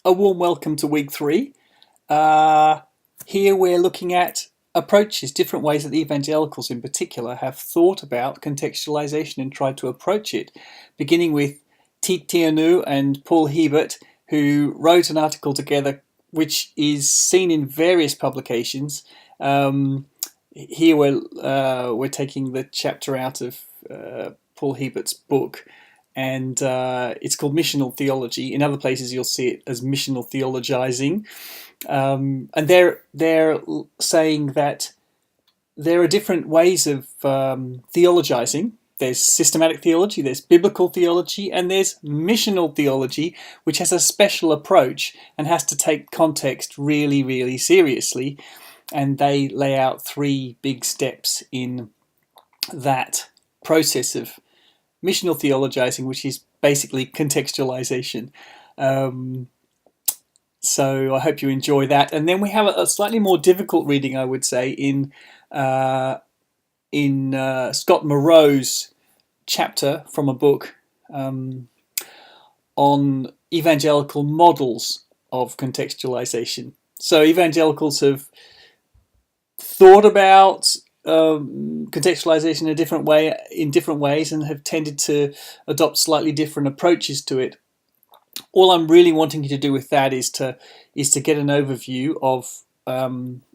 a warm welcome to week 3. Here we're looking at approaches, different ways that evangelicals in particular have thought about contextualization and tried to approach it, beginning with Tiet Tianu and Paul Hebert, who wrote an article together which is seen in various publications. Here we're taking the chapter out of Paul Hebert's book, and it's called Missional Theology. In other places you'll see it as missional theologizing. And they're saying that there are different ways of theologizing. There's systematic theology, there's biblical theology, and there's missional theology, which has a special approach and has to take context really, really seriously. And they lay out 3 big steps in that process of missional theologizing, which is basically contextualization. So I hope you enjoy that. And then we have a slightly more difficult reading, I would say, in Scott Moreau's chapter from a book on evangelical models of contextualization. So evangelicals have thought about contextualization in different ways and have tended to adopt slightly different approaches to it. All I'm really wanting you to do with that is to get an overview of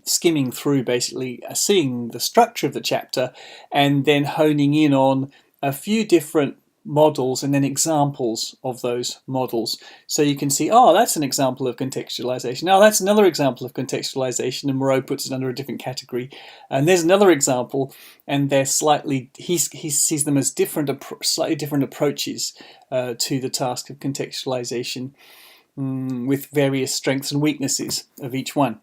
skimming through, basically seeing the structure of the chapter and then honing in on a few different models and then examples of those models. So you can see, oh, that's an example of contextualization. Now that's another example of contextualization, and Moreau puts it under a different category. And there's another example, and they're he sees them as slightly different approaches to the task of contextualization, with various strengths and weaknesses of each one.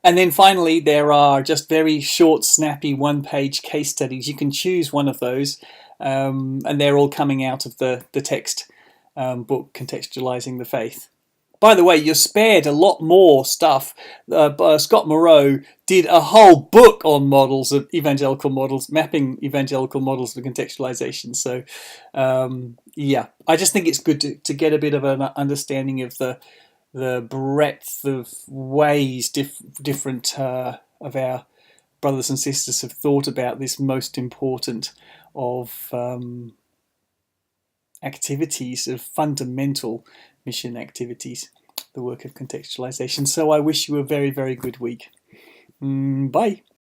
And then finally, there are just very short, snappy, one-page case studies. You can choose one of those, and they're all coming out of the text book, Contextualizing the Faith. By the way, you're spared a lot more stuff. Scott Moreau did a whole book on models of evangelical models, mapping evangelical models for contextualization. So, yeah, I just think it's good to get a bit of an understanding of the breadth of ways different of our brothers and sisters have thought about this most important of activities, of fundamental mission activities, the work of contextualization. So I wish you a very, very good week. Bye.